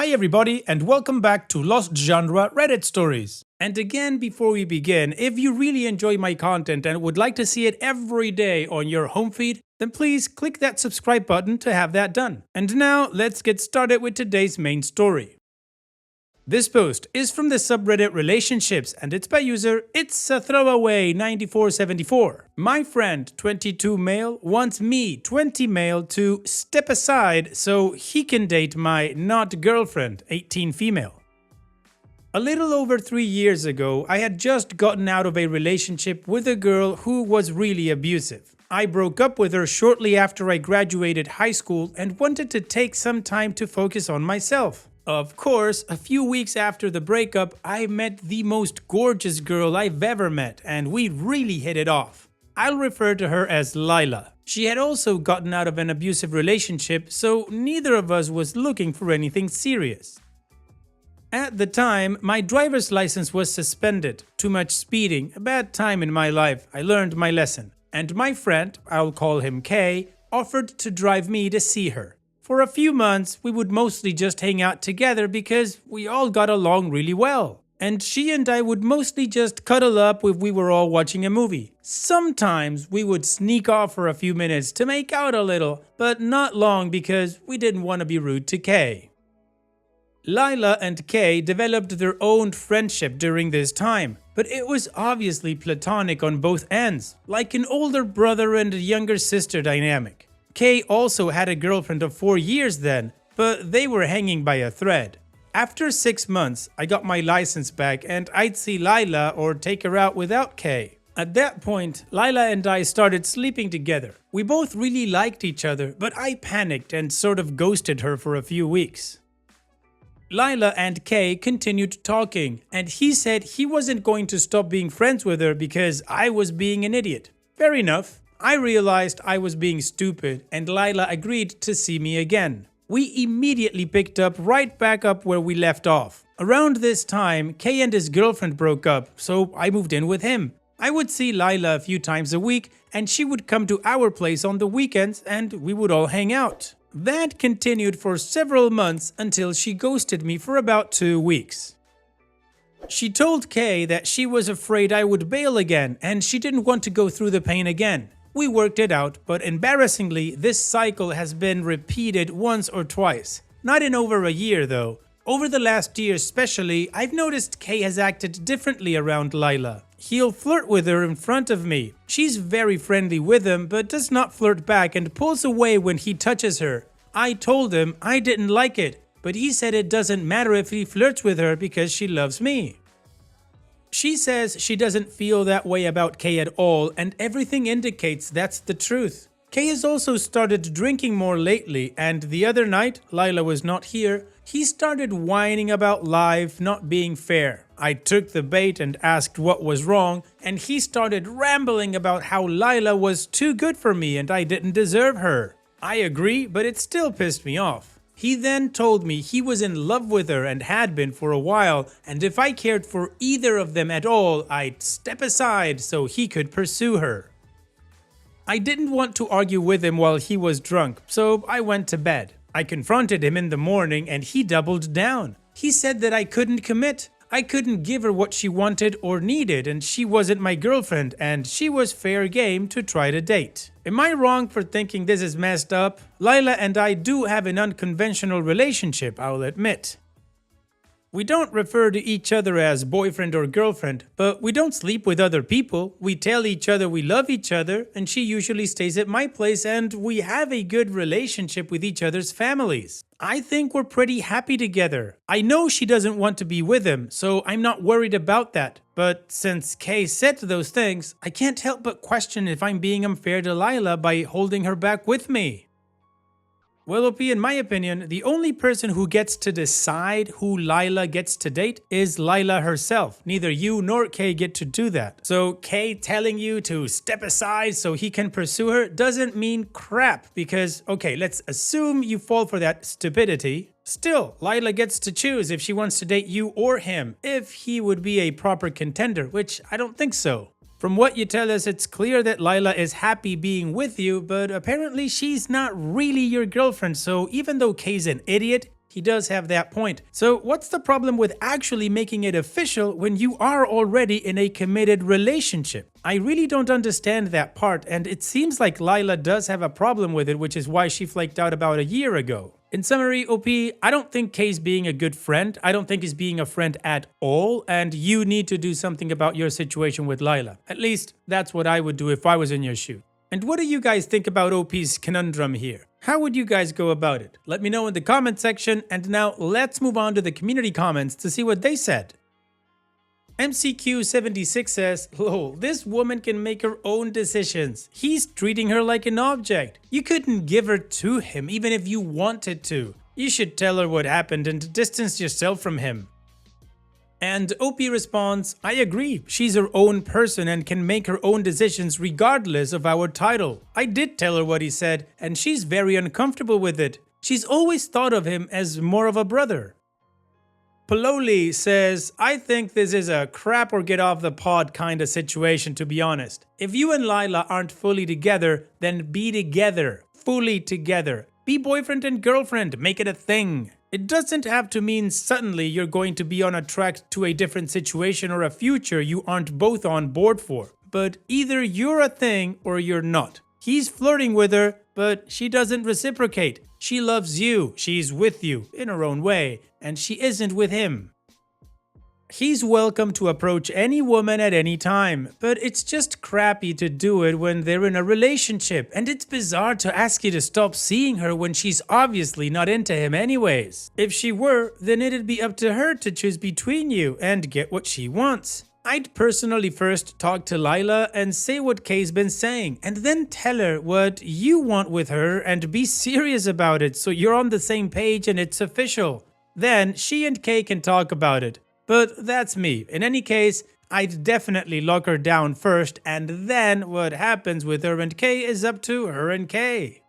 Hi everybody and welcome back to Lost Genre Reddit Stories. And again, before we begin, if you really enjoy my content and would like to see it every day on your home feed, then please click that subscribe button to have that done. And now let's get started with today's main story. This post is from the subreddit Relationships and it's by user It's a Throwaway 9474. My friend 22 male wants me 20 male to step aside so he can date my not girlfriend 18 female. A little over 3 years ago, I had just gotten out of a relationship with a girl who was really abusive. I broke up with her shortly after I graduated high school and wanted to take some time to focus on myself. Of course, a few weeks after the breakup, I met the most gorgeous girl I've ever met, and we really hit it off. I'll refer to her as Lila. She had also gotten out of an abusive relationship, so neither of us was looking for anything serious. At the time, my driver's license was suspended. Too much speeding, a bad time in my life. I learned my lesson. And my friend, I'll call him Kay, offered to drive me to see her. For a few months, we would mostly just hang out together because we all got along really well. And she and I would mostly just cuddle up if we were all watching a movie. Sometimes we would sneak off for a few minutes to make out a little, but not long because we didn't want to be rude to Kay. Lila and Kay developed their own friendship during this time, but it was obviously platonic on both ends, like an older brother and a younger sister dynamic. Kay also had a girlfriend of 4 years then, but they were hanging by a thread. After 6 months, I got my license back and I'd see Lila or take her out without Kay. At that point, Lila and I started sleeping together. We both really liked each other, but I panicked and sort of ghosted her for a few weeks. Lila and Kay continued talking, and he said he wasn't going to stop being friends with her because I was being an idiot. Fair enough. I realized I was being stupid and Lila agreed to see me again. We immediately picked up right back up where we left off. Around this time, Kay and his girlfriend broke up, so I moved in with him. I would see Lila a few times a week and she would come to our place on the weekends and we would all hang out. That continued for several months until she ghosted me for about 2 weeks. She told Kay that she was afraid I would bail again and she didn't want to go through the pain again. We worked it out, but embarrassingly, this cycle has been repeated once or twice. Not in over a year though. Over the last year especially, I've noticed Kay has acted differently around Lila. He'll flirt with her in front of me. She's very friendly with him, but does not flirt back and pulls away when he touches her. I told him I didn't like it, but he said it doesn't matter if he flirts with her because she loves me. She says she doesn't feel that way about Kay at all, and everything indicates that's the truth. Kay has also started drinking more lately, and the other night, Lila was not here, he started whining about life not being fair. I took the bait and asked what was wrong, and he started rambling about how Lila was too good for me and I didn't deserve her. I agree, but it still pissed me off. He then told me he was in love with her and had been for a while, and if I cared for either of them at all, I'd step aside so he could pursue her. I didn't want to argue with him while he was drunk, so I went to bed. I confronted him in the morning and he doubled down. He said that I couldn't commit. I couldn't give her what she wanted or needed, and she wasn't my girlfriend, and she was fair game to try to date. Am I wrong for thinking this is messed up? Lila and I do have an unconventional relationship, I'll admit. We don't refer to each other as boyfriend or girlfriend, but we don't sleep with other people. We tell each other we love each other, and she usually stays at my place, and we have a good relationship with each other's families. I think we're pretty happy together. I know she doesn't want to be with him, so I'm not worried about that. But since Kay said those things, I can't help but question if I'm being unfair to Lila by holding her back with me. Well, OP, in my opinion, the only person who gets to decide who Lila gets to date is Lila herself. Neither you nor Kay get to do that. So Kay telling you to step aside so he can pursue her doesn't mean crap because, okay, let's assume you fall for that stupidity. Still, Lila gets to choose if she wants to date you or him, if he would be a proper contender, which I don't think so. From what you tell us, it's clear that Lila is happy being with you, but apparently she's not really your girlfriend, so even though Kay's an idiot, He does have that point. So what's the problem with actually making it official when you are already in a committed relationship? I really don't understand that part, and it seems like Lila does have a problem with it, which is why she flaked out about a year ago. In summary, OP, I don't think Kay's being a good friend. I don't think he's being a friend at all, and you need to do something about your situation with Lila. At least, that's what I would do if I was in your shoe. And what do you guys think about OP's conundrum here? How would you guys go about it? Let me know in the comment section, and now let's move on to the community comments to see what they said. MCQ76 says, lol, this woman can make her own decisions. He's treating her like an object. You couldn't give her to him even if you wanted to. You should tell her what happened and distance yourself from him. And OP responds, I agree, she's her own person and can make her own decisions regardless of our title. I did tell her what he said, and she's very uncomfortable with it. She's always thought of him as more of a brother. Pololi says, I think this is a crap or get off the pod kind of situation, to be honest. If you and Lila aren't fully together, then be together. Fully together. Be boyfriend and girlfriend. Make it a thing. It doesn't have to mean suddenly you're going to be on a track to a different situation or a future you aren't both on board for. But either you're a thing or you're not. He's flirting with her, but she doesn't reciprocate. She loves you, she's with you, in her own way, and she isn't with him. He's welcome to approach any woman at any time, but it's just crappy to do it when they're in a relationship, and it's bizarre to ask you to stop seeing her when she's obviously not into him anyways. If she were, then it'd be up to her to choose between you and get what she wants. I'd personally first talk to Lila and say what Kay's been saying, and then tell her what you want with her and be serious about it so you're on the same page and it's official. Then she and Kay can talk about it. But that's me. In any case, I'd definitely lock her down first, and then what happens with her and Kay is up to her and Kay.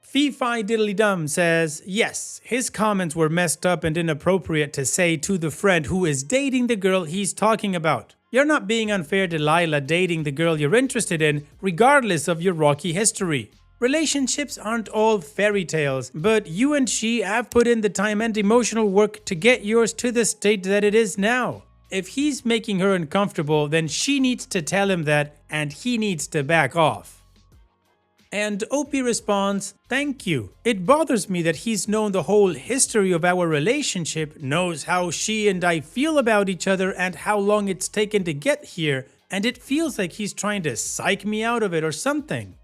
Fee-Fi Diddly-Dum says, yes, his comments were messed up and inappropriate to say to the friend who is dating the girl he's talking about. You're not being unfair to Lila dating the girl you're interested in, regardless of your rocky history. Relationships aren't all fairy tales, but you and she have put in the time and emotional work to get yours to the state that it is now. If he's making her uncomfortable, then she needs to tell him that, and he needs to back off. And OP responds, thank you. It bothers me that he's known the whole history of our relationship, knows how she and I feel about each other and how long it's taken to get here, and it feels like he's trying to psych me out of it or something.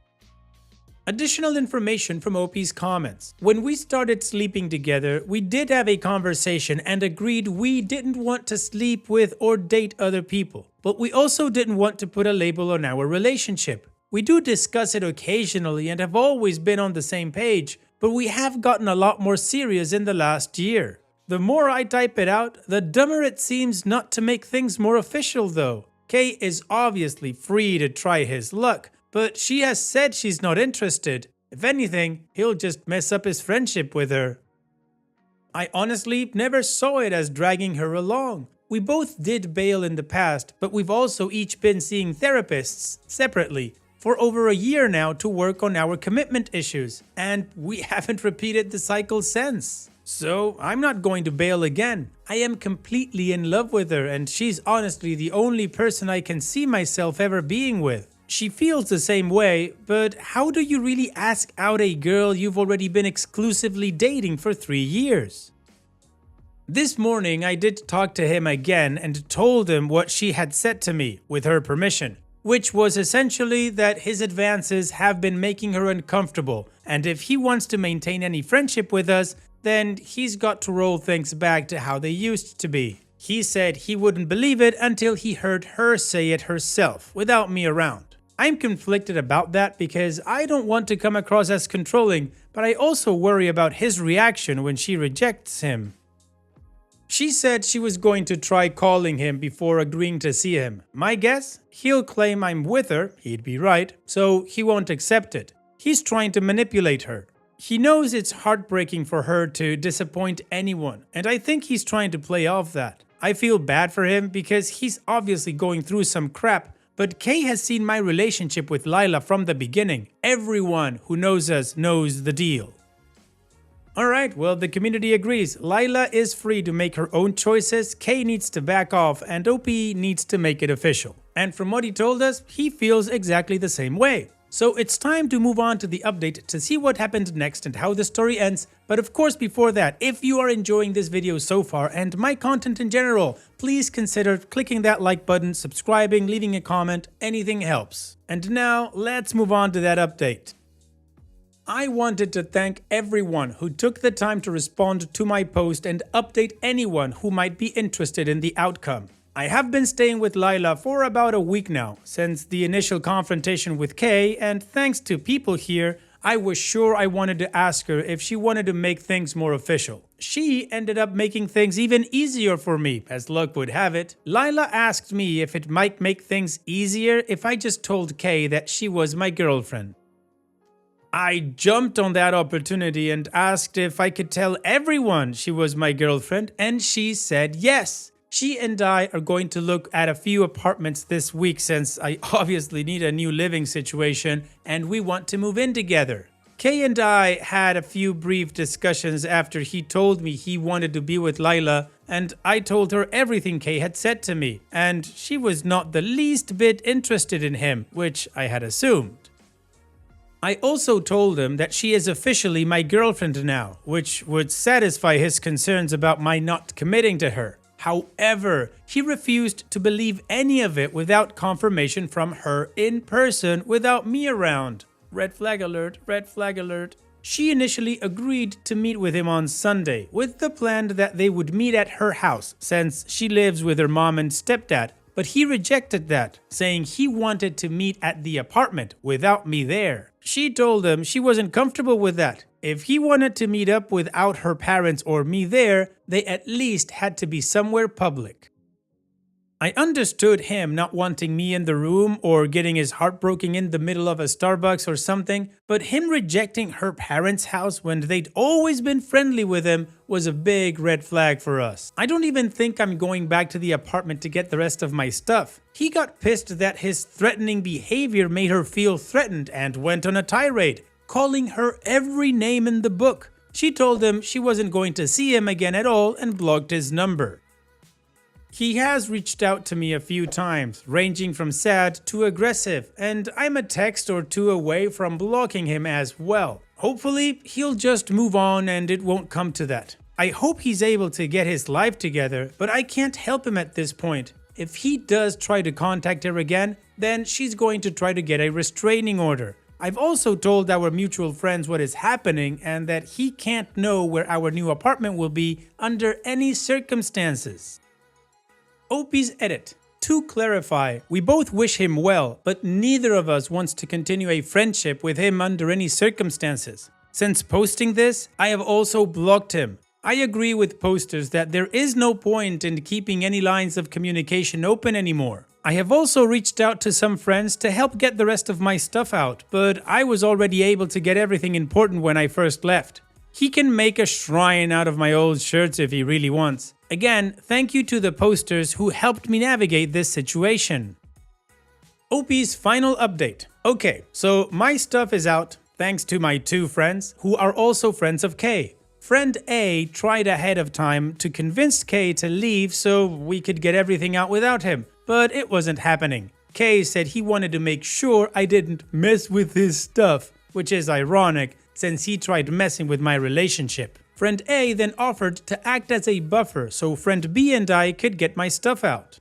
Additional information from OP's comments. When we started sleeping together, we did have a conversation and agreed we didn't want to sleep with or date other people, but we also didn't want to put a label on our relationship. We do discuss it occasionally and have always been on the same page, but we have gotten a lot more serious in the last year. The more I type it out, the dumber it seems not to make things more official though. Kay is obviously free to try his luck, but she has said she's not interested. If anything, he'll just mess up his friendship with her. I honestly never saw it as dragging her along. We both did bail in the past, but we've also each been seeing therapists separately for over a year now to work on our commitment issues, and we haven't repeated the cycle since. So I'm not going to bail again. I am completely in love with her, and she's honestly the only person I can see myself ever being with. She feels the same way, but how do you really ask out a girl you've already been exclusively dating for 3 years? This morning I did talk to him again and told him what she had said to me, with her permission, which was essentially that his advances have been making her uncomfortable, and if he wants to maintain any friendship with us, then he's got to roll things back to how they used to be. He said he wouldn't believe it until he heard her say it herself, without me around. I'm conflicted about that because I don't want to come across as controlling, but I also worry about his reaction when she rejects him. She said she was going to try calling him before agreeing to see him. My guess? He'll claim I'm with her, he'd be right, so he won't accept it. He's trying to manipulate her. He knows it's heartbreaking for her to disappoint anyone, and I think he's trying to play off that. I feel bad for him because he's obviously going through some crap, but Kay has seen my relationship with Lila from the beginning. Everyone who knows us knows the deal. Alright, well, the community agrees. Lila is free to make her own choices, Kay needs to back off, and OP needs to make it official. And from what he told us, he feels exactly the same way. So it's time to move on to the update to see what happened next and how the story ends. But of course, before that, if you are enjoying this video so far and my content in general, please consider clicking that like button, subscribing, leaving a comment, anything helps. And now, let's move on to that update. I wanted to thank everyone who took the time to respond to my post and update anyone who might be interested in the outcome. I have been staying with Lila for about a week now, since the initial confrontation with Kay, and thanks to people here, I was sure I wanted to ask her if she wanted to make things more official. She ended up making things even easier for me, as luck would have it. Lila asked me if it might make things easier if I just told Kay that she was my girlfriend. I jumped on that opportunity and asked if I could tell everyone she was my girlfriend, and she said yes. She and I are going to look at a few apartments this week since I obviously need a new living situation and we want to move in together. Kay and I had a few brief discussions after he told me he wanted to be with Lila, and I told her everything Kay had said to me, and she was not the least bit interested in him, which I had assumed. I also told him that she is officially my girlfriend now, which would satisfy his concerns about my not committing to her. However, he refused to believe any of it without confirmation from her in person without me around. Red flag alert, red flag alert. She initially agreed to meet with him on Sunday, with the plan that they would meet at her house since she lives with her mom and stepdad. But he rejected that, saying he wanted to meet at the apartment without me there. She told him she wasn't comfortable with that. If he wanted to meet up without her parents or me there, they at least had to be somewhere public. I understood him not wanting me in the room or getting his heart broken in the middle of a Starbucks or something, but him rejecting her parents' house when they'd always been friendly with him was a big red flag for us. I don't even think I'm going back to the apartment to get the rest of my stuff. He got pissed that his threatening behavior made her feel threatened and went on a tirade, calling her every name in the book. She told him she wasn't going to see him again at all and blocked his number. He has reached out to me a few times, ranging from sad to aggressive, and I'm a text or two away from blocking him as well. Hopefully, he'll just move on and it won't come to that. I hope he's able to get his life together, but I can't help him at this point. If he does try to contact her again, then she's going to try to get a restraining order. I've also told our mutual friends what is happening and that he can't know where our new apartment will be under any circumstances. OP's edit. To clarify, we both wish him well, but neither of us wants to continue a friendship with him under any circumstances. Since posting this, I have also blocked him. I agree with posters that there is no point in keeping any lines of communication open anymore. I have also reached out to some friends to help get the rest of my stuff out, but I was already able to get everything important when I first left. He can make a shrine out of my old shirts if he really wants. Again, thank you to the posters who helped me navigate this situation. OP's final update. Okay, so my stuff is out thanks to my two friends who are also friends of Kay. Friend A tried ahead of time to convince Kay to leave so we could get everything out without him, but it wasn't happening. Kay said he wanted to make sure I didn't mess with his stuff, which is ironic since he tried messing with my relationship. Friend A then offered to act as a buffer so friend B and I could get my stuff out.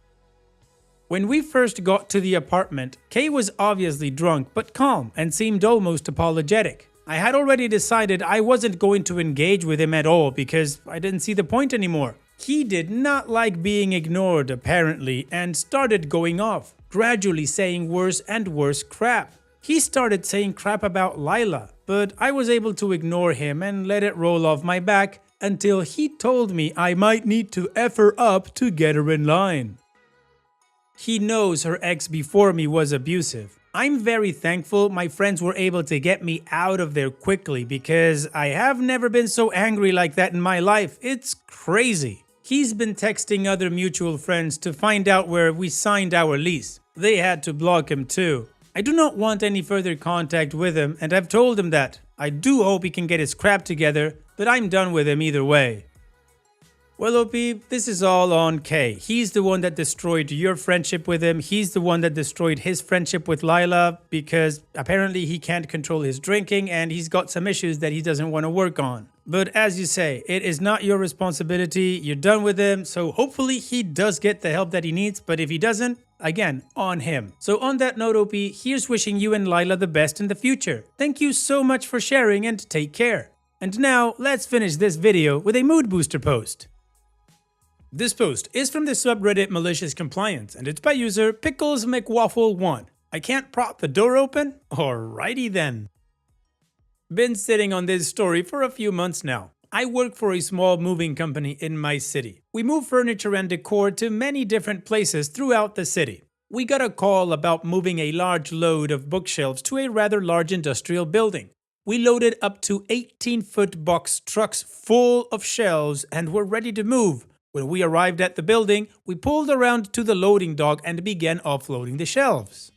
When we first got to the apartment, Kay was obviously drunk but calm and seemed almost apologetic. I had already decided I wasn't going to engage with him at all because I didn't see the point anymore. He did not like being ignored apparently and started going off, gradually saying worse and worse crap. He started saying crap about Lila, but I was able to ignore him and let it roll off my back until he told me I might need to F her up to get her in line. He knows her ex before me was abusive. I'm very thankful my friends were able to get me out of there quickly because I have never been so angry like that in my life. It's crazy. He's been texting other mutual friends to find out where we signed our lease. They had to block him too. I do not want any further contact with him and I've told him that. I do hope he can get his crap together, but I'm done with him either way. Well, OP, this is all on K. He's the one that destroyed your friendship with him. He's the one that destroyed his friendship with Lila because apparently he can't control his drinking and he's got some issues that he doesn't want to work on. But as you say, it is not your responsibility. You're done with him. So hopefully he does get the help that he needs. But if he doesn't, again, on him. So on that note, OP, here's wishing you and Lila the best in the future. Thank you so much for sharing and take care. And now let's finish this video with a mood booster post. This post is from the subreddit Malicious Compliance and it's by user Pickles McWaffle1. I can't prop the door open? Alrighty then. Been sitting on this story for a few months now. I work for a small moving company in my city. We move furniture and decor to many different places throughout the city. We got a call about moving a large load of bookshelves to a rather large industrial building. We loaded up to 18-foot box trucks full of shelves and were ready to move. When we arrived at the building, we pulled around to the loading dock and began offloading the shelves.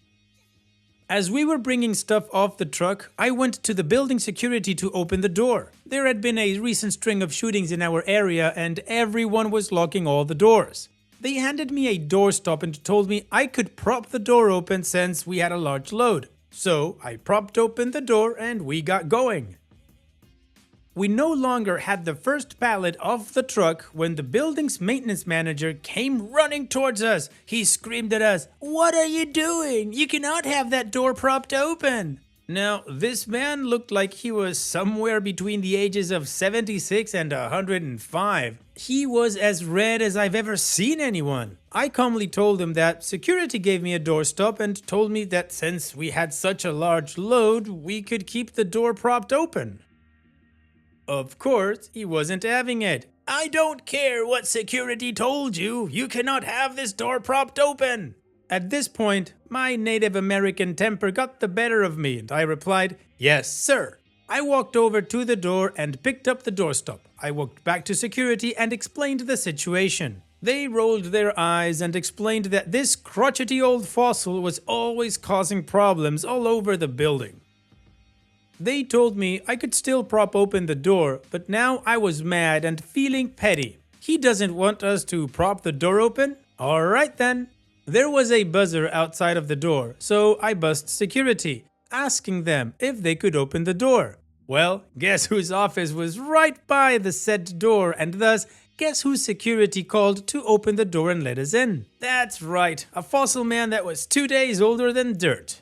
As we were bringing stuff off the truck, I went to the building security to open the door. There had been a recent string of shootings in our area and everyone was locking all the doors. They handed me a doorstop and told me I could prop the door open since we had a large load. So I propped open the door and we got going. We no longer had the first pallet off the truck when the building's maintenance manager came running towards us. He screamed at us, "What are you doing? You cannot have that door propped open." Now, this man looked like he was somewhere between the ages of 76 and 105. He was as red as I've ever seen anyone. I calmly told him that security gave me a doorstop and told me that since we had such a large load, we could keep the door propped open. Of course, he wasn't having it. "I don't care what security told you. You cannot have this door propped open." At this point, my Native American temper got the better of me and I replied, "Yes, sir." I walked over to the door and picked up the doorstop. I walked back to security and explained the situation. They rolled their eyes and explained that this crotchety old fossil was always causing problems all over the building. They told me I could still prop open the door, but now I was mad and feeling petty. He doesn't want us to prop the door open? Alright then. There was a buzzer outside of the door, so I buzzed security, asking them if they could open the door. Well, guess whose office was right by the said door, and thus, guess whose security called to open the door and let us in? That's right, a fossil man that was 2 days older than dirt.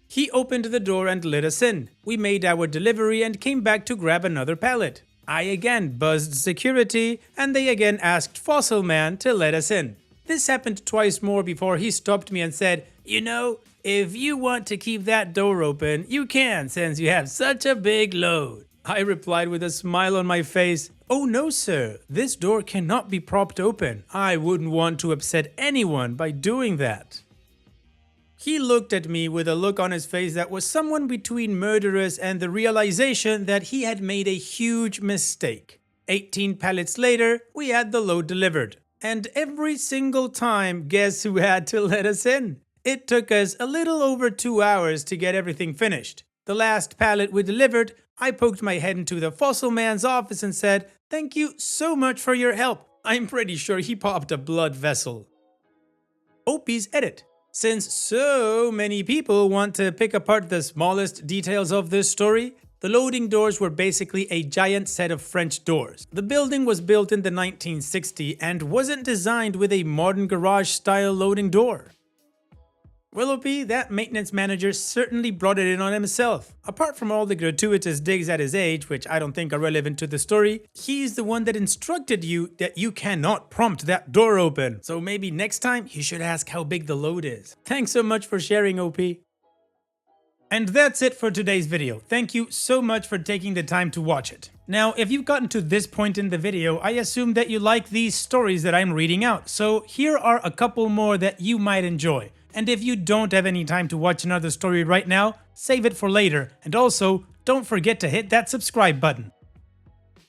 He opened the door and let us in. We made our delivery and came back to grab another pallet. I again buzzed security and they again asked Fossil Man to let us in. This happened twice more before he stopped me and said, "You know, if you want to keep that door open, you can since you have such a big load." I replied with a smile on my face, "Oh no sir, this door cannot be propped open. I wouldn't want to upset anyone by doing that." He looked at me with a look on his face that was someone between murderous and the realization that he had made a huge mistake. 18 pallets later, we had the load delivered. And every single time, guess who had to let us in? It took us a little over 2 hours to get everything finished. The last pallet we delivered, I poked my head into the fossil man's office and said, "Thank you so much for your help." I'm pretty sure he popped a blood vessel. OP's edit. Since so many people want to pick apart the smallest details of this story, the loading doors were basically a giant set of French doors. The building was built in the 1960s and wasn't designed with a modern garage-style loading door. Well, OP, that maintenance manager certainly brought it in on himself. Apart from all the gratuitous digs at his age, which I don't think are relevant to the story, he's the one that instructed you that you cannot prompt that door open. So maybe next time you should ask how big the load is. Thanks so much for sharing, OP. And that's it for today's video. Thank you so much for taking the time to watch it. Now, if you've gotten to this point in the video, I assume that you like these stories that I'm reading out. So here are a couple more that you might enjoy. And if you don't have any time to watch another story right now, save it for later. And also, don't forget to hit that subscribe button.